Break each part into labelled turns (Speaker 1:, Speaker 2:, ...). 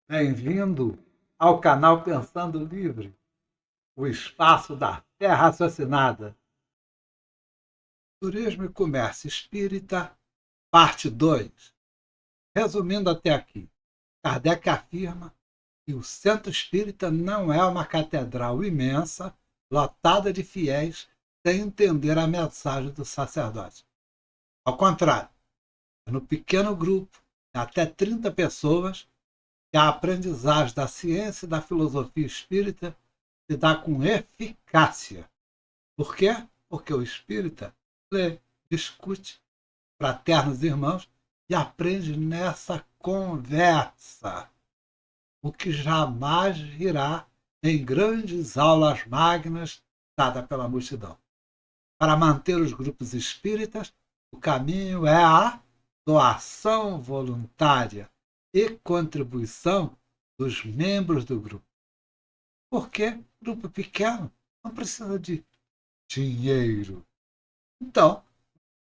Speaker 1: Bem-vindo ao canal Pensando Livre, o espaço da fé raciocinada. Turismo e Comércio Espírita, parte 2. Resumindo até aqui, Kardec afirma que o Centro Espírita não é uma catedral imensa, lotada de fiéis, sem entender a mensagem do sacerdote. Ao contrário, é no pequeno grupo, de até 30 pessoas, que a aprendizagem da ciência e da filosofia espírita se dá com eficácia. Por quê? Porque o espírita lê, discute, fraternos irmãos, e aprende nessa conversa, o que jamais virá em grandes aulas magnas dadas pela multidão. Para manter os grupos espíritas, o caminho é a doação voluntária e contribuição dos membros do grupo. Porque grupo pequeno não precisa de dinheiro. Então,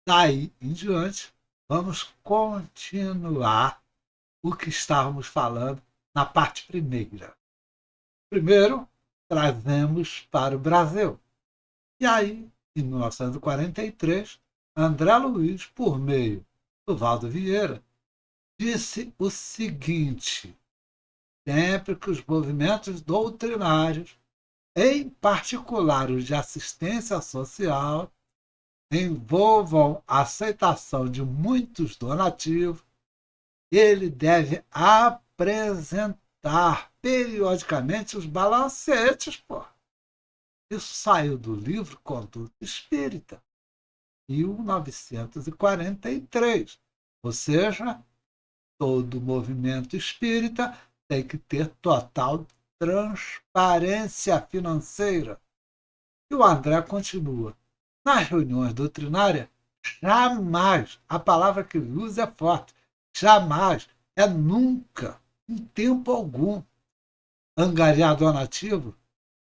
Speaker 1: daí em diante, vamos continuar o que estávamos falando na parte primeira. Primeiro, trazemos para o Brasil. E aí, em 1943, André Luiz, por meio do Valdo Vieira, disse o seguinte: sempre que os movimentos doutrinários, em particular os de assistência social, envolvam a aceitação de muitos donativos, ele deve apresentar periodicamente os balancetes, pô. Isso saiu do livro Conduta Espírita, 1943. Ou seja, todo movimento espírita tem que ter total transparência financeira. E o André continua. Nas reuniões doutrinárias, jamais, a palavra que ele usa é forte, jamais, é nunca, em tempo algum, angariar donativo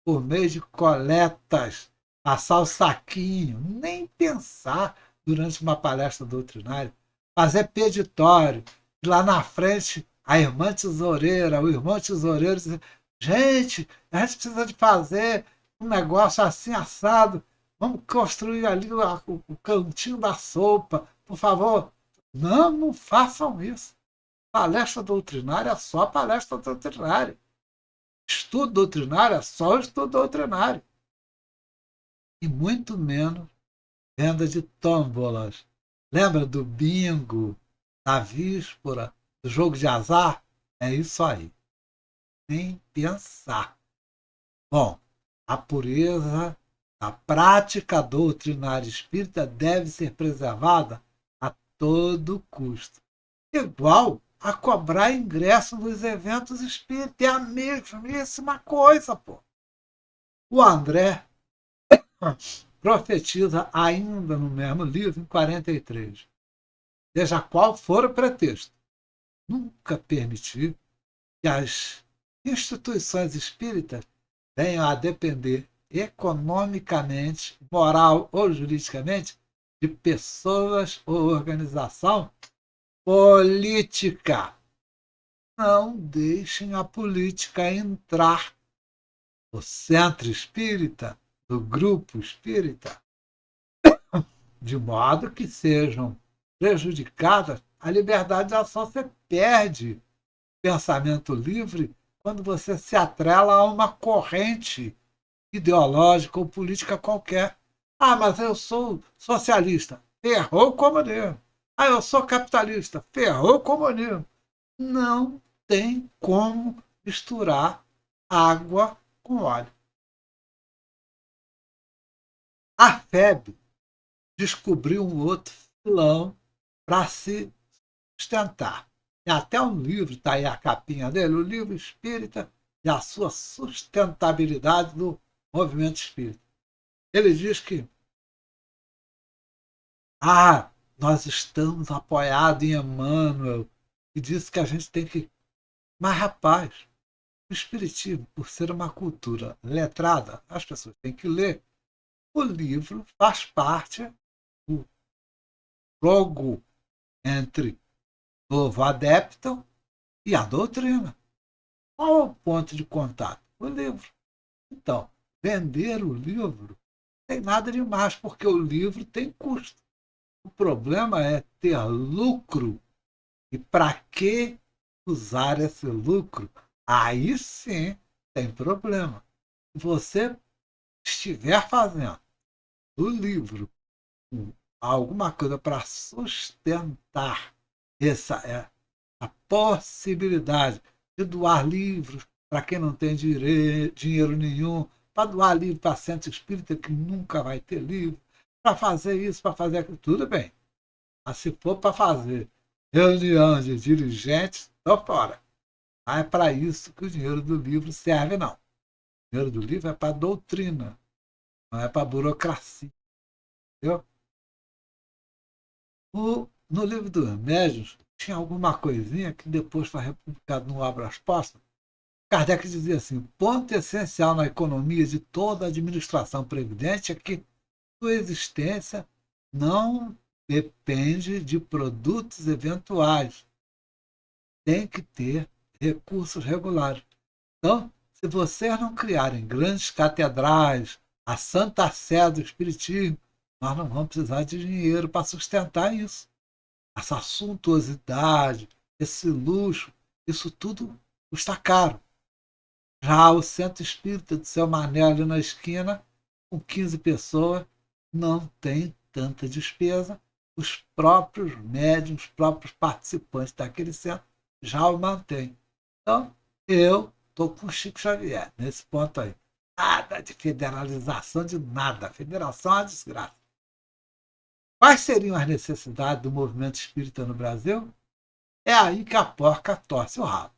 Speaker 1: por meio de coletas, passar o saquinho, nem pensar durante uma palestra doutrinária, fazer peditório, e lá na frente a irmã tesoureira, o irmão tesoureiro diz, gente, a gente precisa de fazer um negócio assim assado, vamos construir ali o cantinho da sopa, por favor. Não, não façam isso. Palestra doutrinária é só palestra doutrinária. Estudo doutrinário é só estudo doutrinário. E muito menos venda de tômbolas. Lembra do bingo, da víspora, do jogo de azar? É isso aí. Nem pensar. Bom, a pureza da prática doutrinária espírita deve ser preservada a todo custo. Igual a cobrar ingresso nos eventos espíritas. É a mesmíssima coisa, pô. O André profetiza ainda no mesmo livro, em 43. Seja qual for o pretexto, nunca permitir que as instituições espíritas venham a depender economicamente, moral ou juridicamente de pessoas ou organização política. Não deixem a política entrar no centro espírita, do grupo espírita, de modo que sejam prejudicadas a liberdade de ação. Você perde pensamento livre quando você se atrela a uma corrente ideológica ou política qualquer. Ah, mas eu sou socialista. Ferrou o comunismo. Ah, eu sou capitalista. Ferrou o comunismo. Não tem como misturar água com óleo. A FEB descobriu um outro filão para se sustentar. E até um livro, está aí a capinha dele, o livro Espírita e a sua sustentabilidade do movimento espírita. Ele diz que nós estamos apoiados em Emmanuel, e diz que a gente tem que. Mas, rapaz, o Espiritismo, por ser uma cultura letrada, as pessoas têm que ler. O livro faz parte do jogo entre novo adepto e a doutrina. Qual é o ponto de contato? O livro. Então, vender o livro não tem nada de mais, porque o livro tem custo. O problema é ter lucro. E para que usar esse lucro? Aí sim tem problema. Se você estiver fazendo do livro alguma coisa para sustentar a possibilidade de doar livros para quem não tem dinheiro nenhum, para doar livro para centro espírita que nunca vai ter livro, para fazer isso, para fazer aquilo, tudo bem. Mas se for para fazer reunião de dirigentes, estou fora. Não é para isso que o dinheiro do livro serve, não. O dinheiro do livro é para doutrina, não é para burocracia. Entendeu? No livro dos médiuns, tinha alguma coisinha que depois foi republicado no Abras Postas. Kardec dizia assim: o ponto essencial na economia de toda a administração previdente é que sua existência não depende de produtos eventuais. Tem que ter recursos regulares. Então, se vocês não criarem grandes catedrais, a Santa Sé do Espiritismo, nós não vamos precisar de dinheiro para sustentar isso. Essa suntuosidade, esse luxo, isso tudo custa caro. Já o centro espírita do seu Mané ali na esquina, com 15 pessoas, não tem tanta despesa. Os próprios médiums, os próprios participantes daquele centro já o mantêm. Então, eu estou com o Chico Xavier nesse ponto aí. Nada de federalização de nada. A federação é uma desgraça. Quais seriam as necessidades do movimento espírita no Brasil? É aí que a porca torce o rabo.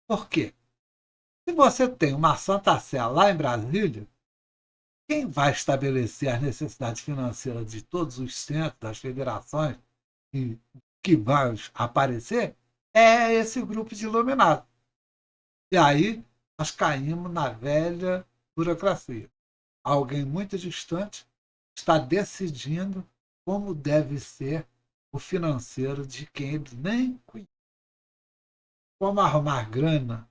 Speaker 1: Por quê? Se você tem uma Santa Sé lá em Brasília, quem vai estabelecer as necessidades financeiras de todos os centros, das federações que vão aparecer, é esse grupo de iluminados. E aí nós caímos na velha burocracia. Alguém muito distante está decidindo como deve ser o financeiro de quem ele nem conhece. Como arrumar grana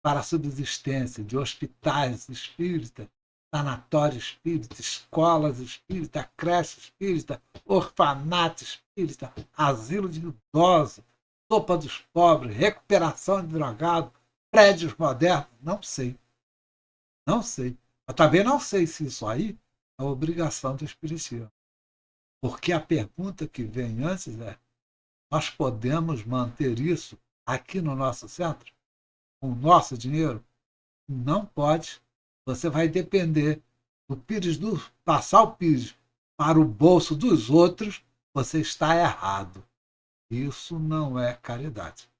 Speaker 1: para a subsistência de hospitais espíritas, sanatórios espíritas, escolas espíritas, creche espírita, orfanato espírita, asilo de idosos, sopa dos pobres, recuperação de drogado, prédios modernos, não sei. Não sei. Eu também não sei se isso aí é obrigação do Espiritismo. Porque a pergunta que vem antes é: nós podemos manter isso aqui no nosso centro? Com o nosso dinheiro? Não pode. Você vai depender do Pires, passar o Pires para o bolso dos outros, você está errado. Isso não é caridade.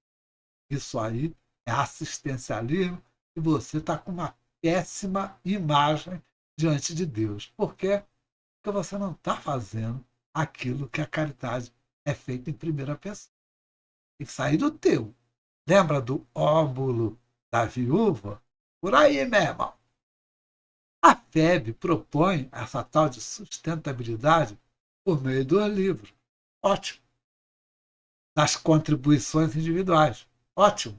Speaker 1: Isso aí é assistencialismo e você está com uma péssima imagem diante de Deus. Por quê? Porque você não está fazendo aquilo que a caridade é feita em primeira pessoa. Tem que sair do teu. Lembra do óvulo da viúva? Por aí, meu irmão. A FEB propõe essa tal de sustentabilidade por meio do livro. Ótimo. Das contribuições individuais. Ótimo.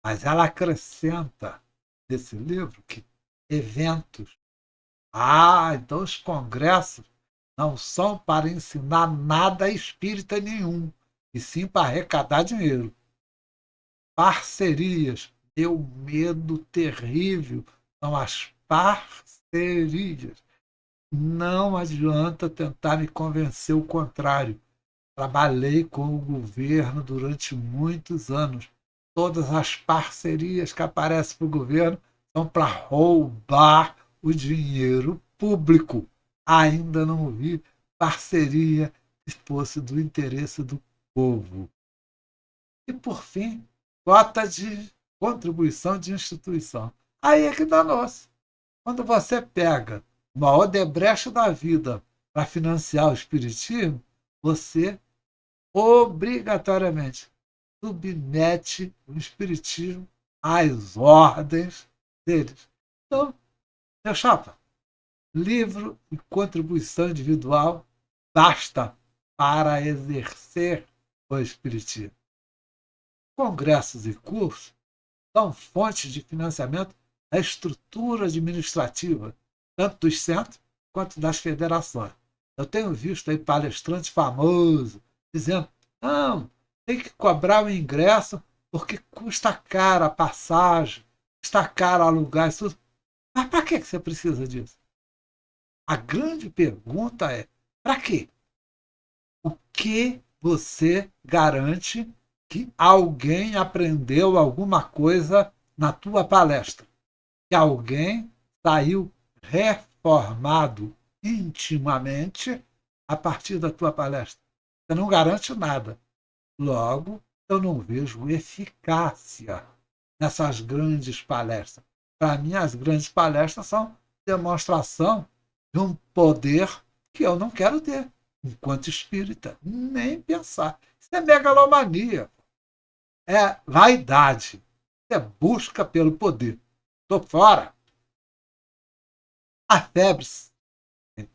Speaker 1: Mas ela acrescenta nesse livro que eventos. Então os congressos não são para ensinar nada espírita nenhum, e sim para arrecadar dinheiro. Parcerias. Meu medo terrível são as parcerias. Não adianta tentar me convencer o contrário. Trabalhei com o governo durante muitos anos. Todas as parcerias que aparecem para o governo são para roubar o dinheiro público. Ainda não vi parceria que fosse do interesse do povo. E, por fim, cota de contribuição de instituição. Aí é que danou-se. Quando você pega uma Odebrecht da vida para financiar o espiritismo, você obrigatoriamente submete o espiritismo às ordens deles. Então, meu chapa, livro e contribuição individual basta para exercer o espiritismo. Congressos e cursos são fontes de financiamento da estrutura administrativa, tanto dos centros quanto das federações. Eu tenho visto aí palestrantes famosos dizendo: não, tem que cobrar o ingresso porque custa caro a passagem, custa caro alugar isso tudo. Mas para que você precisa disso? A grande pergunta é: para quê? O que você garante que alguém aprendeu alguma coisa na tua palestra? Que alguém saiu reformado intimamente a partir da tua palestra? Você não garante nada. Logo, eu não vejo eficácia nessas grandes palestras. Para mim, as grandes palestras são demonstração de um poder que eu não quero ter, enquanto espírita. Nem pensar. Isso é megalomania. É vaidade. É busca pelo poder. Estou fora. A febre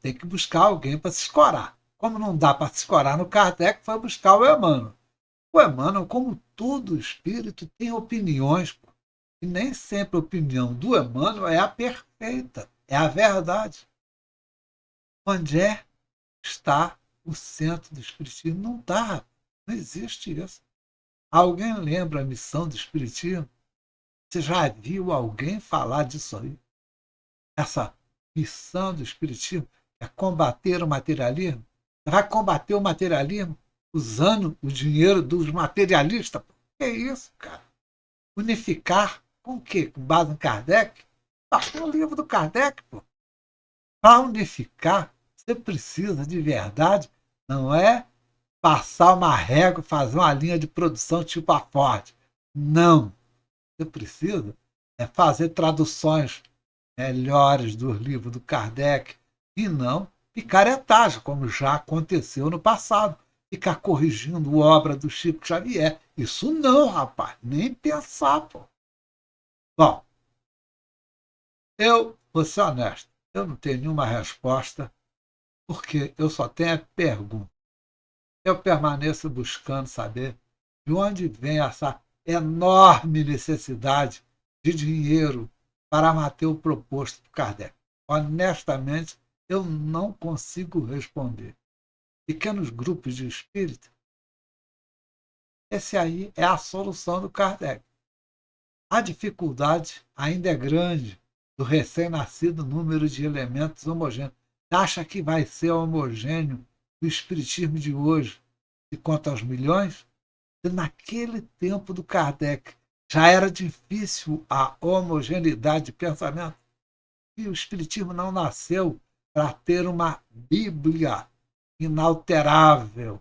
Speaker 1: tem que buscar alguém para se escorar. Como não dá para se escorar no Kardec, foi buscar o Emmanuel. O Emmanuel, como todo espírito, tem opiniões. E nem sempre a opinião do Emmanuel é a perfeita, é a verdade. Onde está o centro do Espiritismo? Não está. Não existe isso. Alguém lembra a missão do Espiritismo? Você já viu alguém falar disso aí? Essa missão do Espiritismo é combater o materialismo? Você vai combater o materialismo usando o dinheiro dos materialistas? Que é isso, cara? Unificar com o quê? Com base em Kardec? No livro do Kardec, pô. Para unificar, você precisa de verdade, não é passar uma régua e fazer uma linha de produção tipo a Ford. Não. Você precisa é fazer traduções melhores dos livros do Kardec e não picaretagem, como já aconteceu no passado. Ficar corrigindo obra do Chico Xavier. Isso não, rapaz. Nem pensar, pô. Bom, eu vou ser honesto. Eu não tenho nenhuma resposta, porque eu só tenho a pergunta. Eu permaneço buscando saber de onde vem essa enorme necessidade de dinheiro para manter o proposto por Kardec. Honestamente, eu não consigo responder. Pequenos grupos de espírito, esse aí é a solução do Kardec. A dificuldade ainda é grande do recém-nascido número de elementos homogêneos. Acha que vai ser homogêneo o espiritismo de hoje e quanto aos milhões? E naquele tempo do Kardec já era difícil a homogeneidade de pensamento. E o espiritismo não nasceu para ter uma Bíblia inalterável.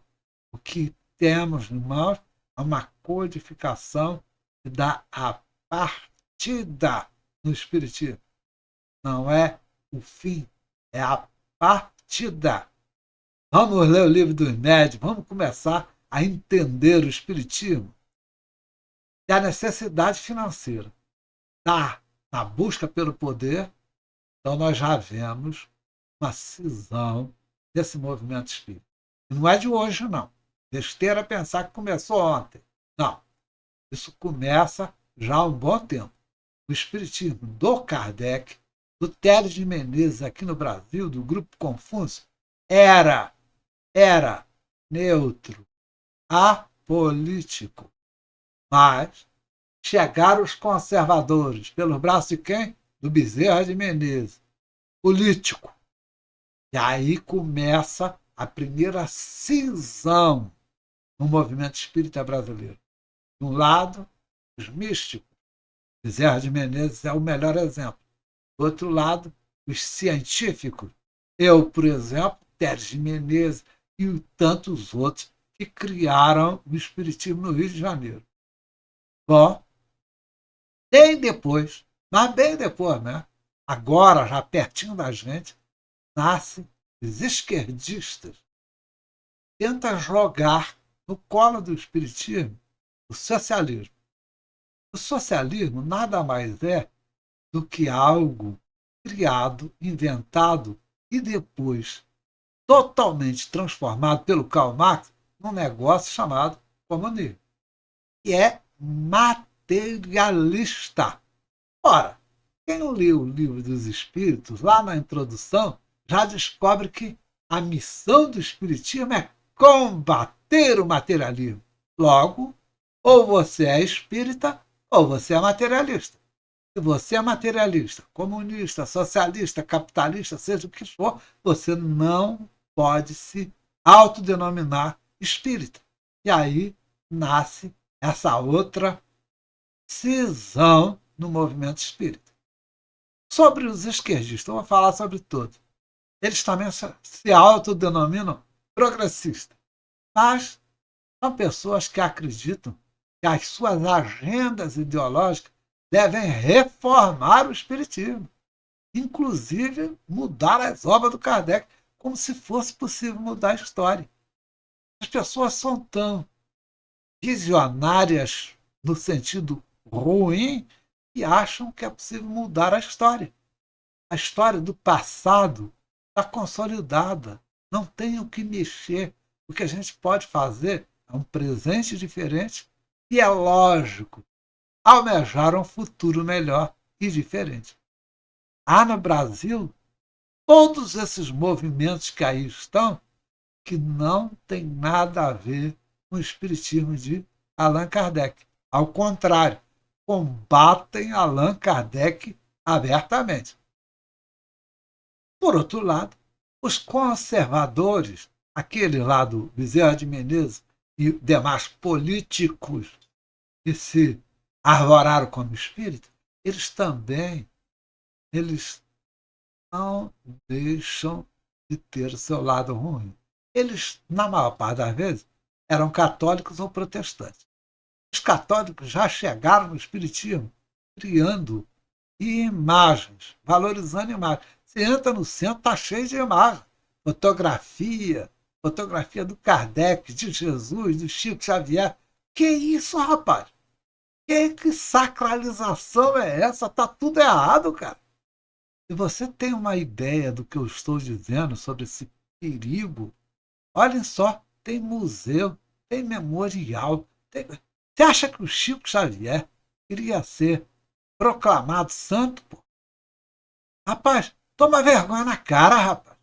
Speaker 1: O que temos em mãos é uma codificação que dá a partida no espiritismo. Não é o fim, é a partida. Vamos ler o livro dos médiuns, vamos começar a entender o espiritismo. E a necessidade financeira está na busca pelo poder. Então nós já vemos uma cisão desse movimento espírita. E não é de hoje, não. Besteira pensar que começou ontem. Não. Isso começa já há um bom tempo. O espiritismo do Kardec, do Tércio de Menezes aqui no Brasil, do Grupo Confúcio, era neutro, apolítico. Mas chegaram os conservadores, pelos braços de quem? Do Bezerra de Menezes, político. E aí começa a primeira cisão no movimento espírita brasileiro. De um lado, os místicos. Bezerra de Menezes é o melhor exemplo. Do outro lado, os científicos. Eu, por exemplo, Tércio de Menezes e tantos outros que criaram o espiritismo no Rio de Janeiro. Bom, bem depois, mas bem depois, né? Agora, já pertinho da gente, nascem os esquerdistas. Tenta jogar no colo do espiritismo o socialismo. O socialismo nada mais é do que algo criado, inventado e depois totalmente transformado pelo Karl Marx num negócio chamado comunismo, que é materialista. Ora, quem lê o Livro dos Espíritos, lá na introdução, já descobre que a missão do Espiritismo é combater o materialismo. Logo, ou você é espírita, ou você é materialista. Se você é materialista, comunista, socialista, capitalista, seja o que for, você não pode se autodenominar espírita. E aí nasce essa outra cisão no movimento espírita. Sobre os esquerdistas, eu vou falar sobre todos. Eles também se autodenominam progressistas, mas são pessoas que acreditam que as suas agendas ideológicas devem reformar o espiritismo, inclusive mudar as obras do Kardec, como se fosse possível mudar a história. As pessoas são tão visionárias no sentido ruim que acham que é possível mudar a história. A história do passado está consolidada, não tem o que mexer. O que a gente pode fazer é um presente diferente e é lógico almejar um futuro melhor e diferente. Há no Brasil todos esses movimentos que aí estão que não tem nada a ver com o espiritismo de Allan Kardec. Ao contrário, combatem Allan Kardec abertamente. Por outro lado, os conservadores, aquele lá do Bezerra de Menezes e demais políticos que se arvoraram como espírita, eles não deixam de ter o seu lado ruim. Eles, na maior parte das vezes, eram católicos ou protestantes. Os católicos já chegaram no espiritismo criando imagens, valorizando imagens. Você entra no centro, está cheio de imagens. Fotografia do Kardec, de Jesus, do Chico Xavier. Que isso, rapaz? Que sacralização é essa? Tá tudo errado, cara. Se você tem uma ideia do que eu estou dizendo sobre esse perigo, olhem só, tem museu, tem memorial. Você acha que o Chico Xavier queria ser proclamado santo? Pô? Rapaz, toma vergonha na cara, rapaz.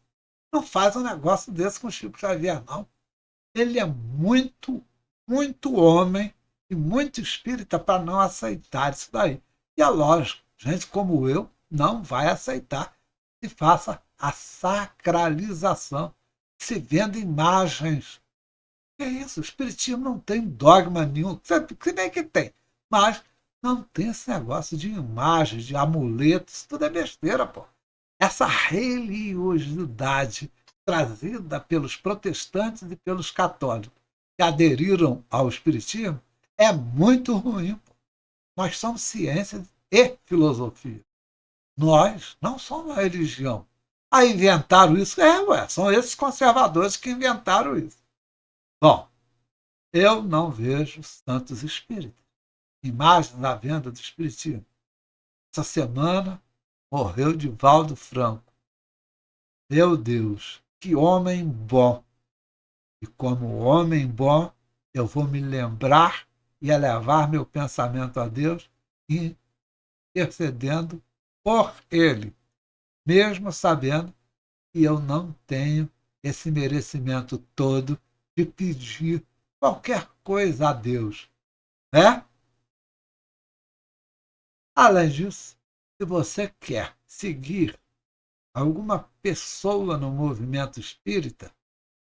Speaker 1: Não faz um negócio desse com o Chico Xavier, não. Ele é muito, muito homem e muito espírita para não aceitar isso daí. E é lógico, gente como eu não vai aceitar que faça a sacralização, se venda imagens. Que é isso? O espiritismo não tem dogma nenhum. Se bem que tem, mas não tem esse negócio de imagens, de amuletos, tudo é besteira, pô. Essa religiosidade trazida pelos protestantes e pelos católicos que aderiram ao espiritismo é muito ruim. Pô. Nós somos ciência e filosofia. Nós não somos uma religião. Aí inventaram isso. São esses conservadores que inventaram isso. Bom, eu não vejo santos espíritas. Imagens à venda do espiritismo. Essa semana morreu Divaldo Franco. Meu Deus, que homem bom! E como homem bom, eu vou me lembrar e elevar meu pensamento a Deus, intercedendo por ele, mesmo sabendo que eu não tenho esse merecimento todo de pedir qualquer coisa a Deus, né? Além disso, se você quer seguir alguma pessoa no movimento espírita,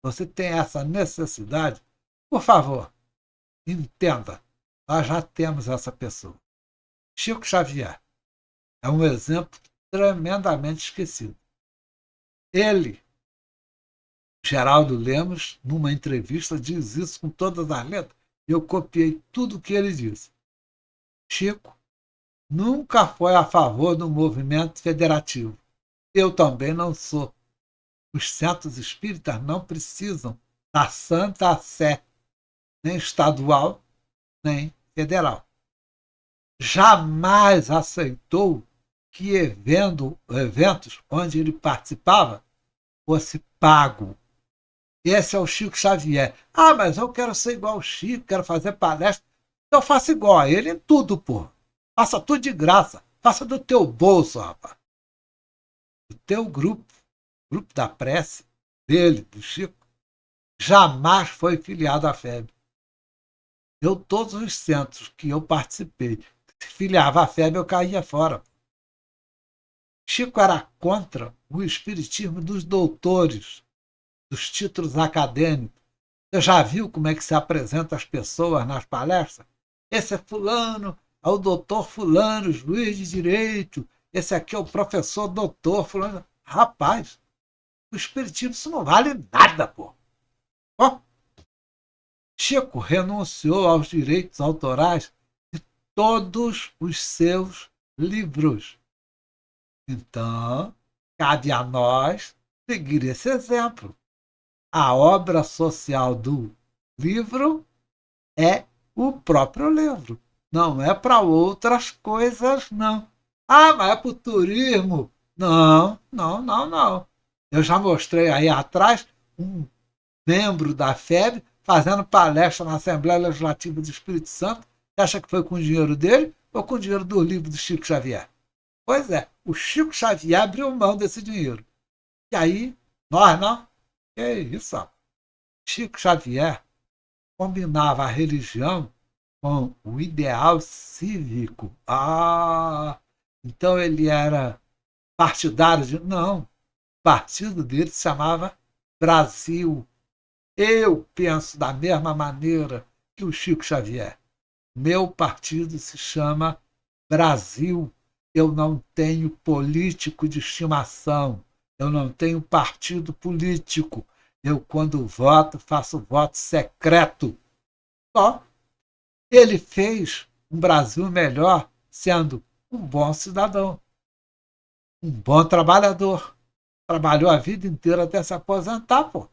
Speaker 1: você tem essa necessidade, por favor, entenda, nós já temos essa pessoa. Chico Xavier é um exemplo tremendamente esquecido. Ele, Geraldo Lemos, numa entrevista, diz isso com todas as letras, e eu copiei tudo o que ele disse. Chico nunca foi a favor do movimento federativo. Eu também não sou. Os centros espíritas não precisam da Santa Sé, nem estadual, nem federal. Jamais aceitou que eventos onde ele participava fosse pago. Esse é o Chico Xavier. Ah, mas eu quero ser igual ao Chico, quero fazer palestra. Eu faço igual a ele em tudo, pô. Faça tudo de graça. Faça do teu bolso, rapaz. O teu grupo da prece, dele, do Chico, jamais foi filiado à FEB. Todos os centros que eu participei, se filiava à FEB, eu caía fora. Chico era contra o espiritismo dos doutores, dos títulos acadêmicos. Você já viu como é que se apresenta as pessoas nas palestras? Esse é fulano, é o doutor fulano, juiz de direito. Esse aqui é o professor doutor fulano. Rapaz, o espiritismo isso não vale nada, pô. Ó, Chico renunciou aos direitos autorais de todos os seus livros. Então, cabe a nós seguir esse exemplo. A obra social do livro é o próprio livro. Não é para outras coisas, não. Ah, mas é para o turismo. Não, não, não, não. Eu já mostrei aí atrás um membro da FEB fazendo palestra na Assembleia Legislativa do Espírito Santo. Você acha que foi com o dinheiro dele ou com o dinheiro do livro do Chico Xavier? Pois é, o Chico Xavier abriu mão desse dinheiro. E aí, nós não. Que isso, ó. Chico Xavier combinava a religião com o ideal cívico. Ah, então ele era partidário de. Não, o partido dele se chamava Brasil. Eu penso da mesma maneira que o Chico Xavier. Meu partido se chama Brasil. Eu não tenho político de estimação. Eu não tenho partido político. Eu, quando voto, faço voto secreto. Só. Ele fez um Brasil melhor sendo um bom cidadão, um bom trabalhador. Trabalhou a vida inteira até se aposentar, pô.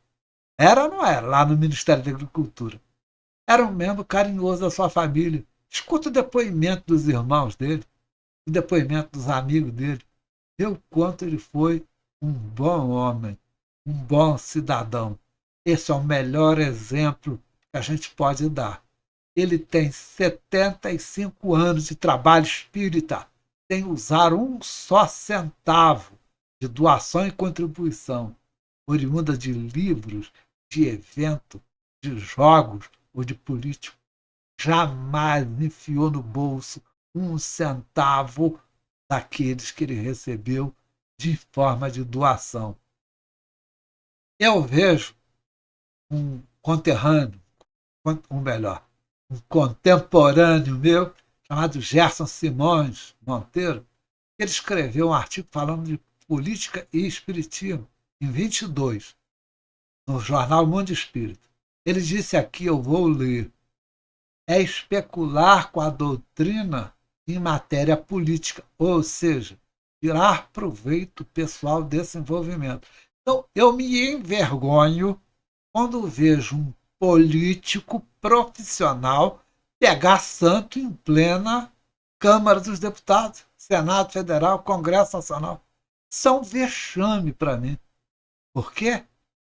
Speaker 1: Era ou não era, lá no Ministério da Agricultura. Era um membro carinhoso da sua família. Escuta o depoimento dos irmãos dele, o depoimento dos amigos dele. Vê o quanto ele foi um bom homem, um bom cidadão. Esse é o melhor exemplo que a gente pode dar. Ele tem 75 anos de trabalho espírita, sem usar um só centavo de doação e contribuição, oriunda de livros, de evento, de jogos ou de político. Jamais enfiou no bolso um centavo daqueles que ele recebeu de forma de doação. Eu vejo um conterrâneo, ou melhor, um contemporâneo meu, chamado Gerson Simões Monteiro, ele escreveu um artigo falando de política e espiritismo, em 22, no jornal Mundo Espírita. Ele disse aqui, eu vou ler, é especular com a doutrina em matéria política, ou seja, tirar proveito pessoal desse envolvimento. Então, eu me envergonho quando vejo um político profissional pegar santo em plena Câmara dos Deputados, Senado Federal, Congresso Nacional. Isso é um vexame para mim. Por quê?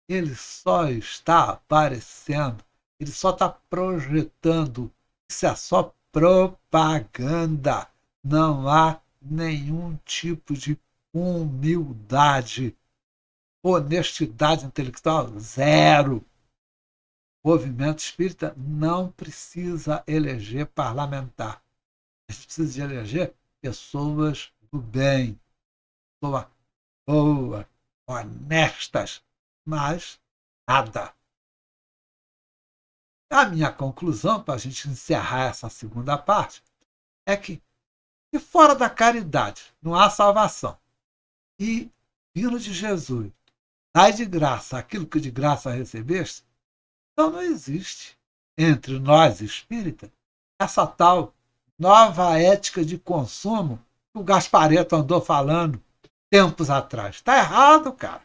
Speaker 1: Ele só está aparecendo, ele só está projetando. Isso é só propaganda. Não há nenhum tipo de humildade. Honestidade intelectual, zero. O movimento espírita não precisa eleger parlamentar. A gente precisa de eleger pessoas do bem, pessoas boas, honestas, mas nada. A minha conclusão, para a gente encerrar essa segunda parte, é que, se fora da caridade não há salvação, e vindo de Jesus, dai de graça aquilo que de graça recebeste, então não existe entre nós espíritas essa tal nova ética de consumo que o Gasparetto andou falando tempos atrás. Está errado, cara.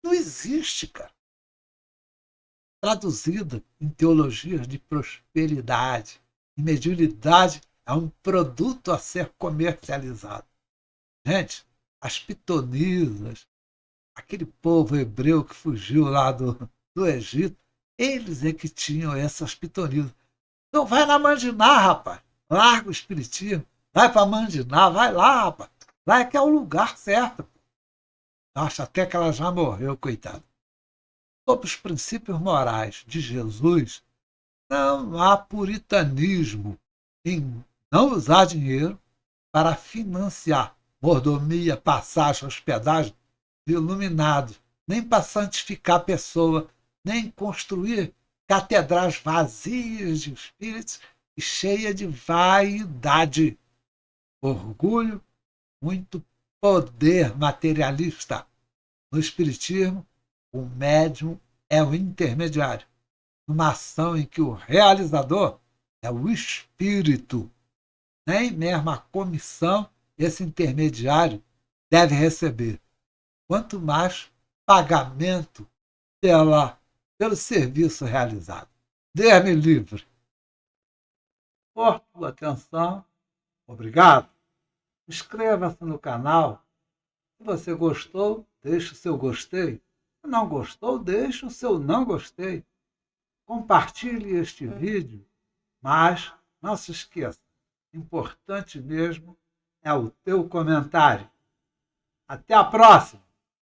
Speaker 1: Não existe, cara. Traduzida em teologias de prosperidade e mediunidade é um produto a ser comercializado. Gente, as pitonisas, aquele povo hebreu que fugiu lá do Egito, eles é que tinham essas pitonisas. Então vai na Mandiná, rapaz. Larga o espiritismo. Vai para Mandiná, vai lá, rapaz. Lá é que é o lugar certo. Acho até que ela já morreu, coitada. Sobre os princípios morais de Jesus, não há puritanismo em não usar dinheiro para financiar mordomia, passagem, hospedagem de iluminados, nem para santificar a pessoa, nem construir catedrais vazias de espíritos e cheias de vaidade, orgulho, muito poder materialista. No Espiritismo, o médium é o intermediário, numa ação em que o realizador é o espírito. Nem mesmo a comissão esse intermediário deve receber. Quanto mais pagamento pelo serviço realizado. Deus-me livre. Por tua atenção, obrigado. Inscreva-se no canal. Se você gostou, deixe o seu gostei. Se não gostou, deixe o seu não gostei. Compartilhe este vídeo, mas não se esqueça, importante mesmo é o teu comentário. Até a próxima!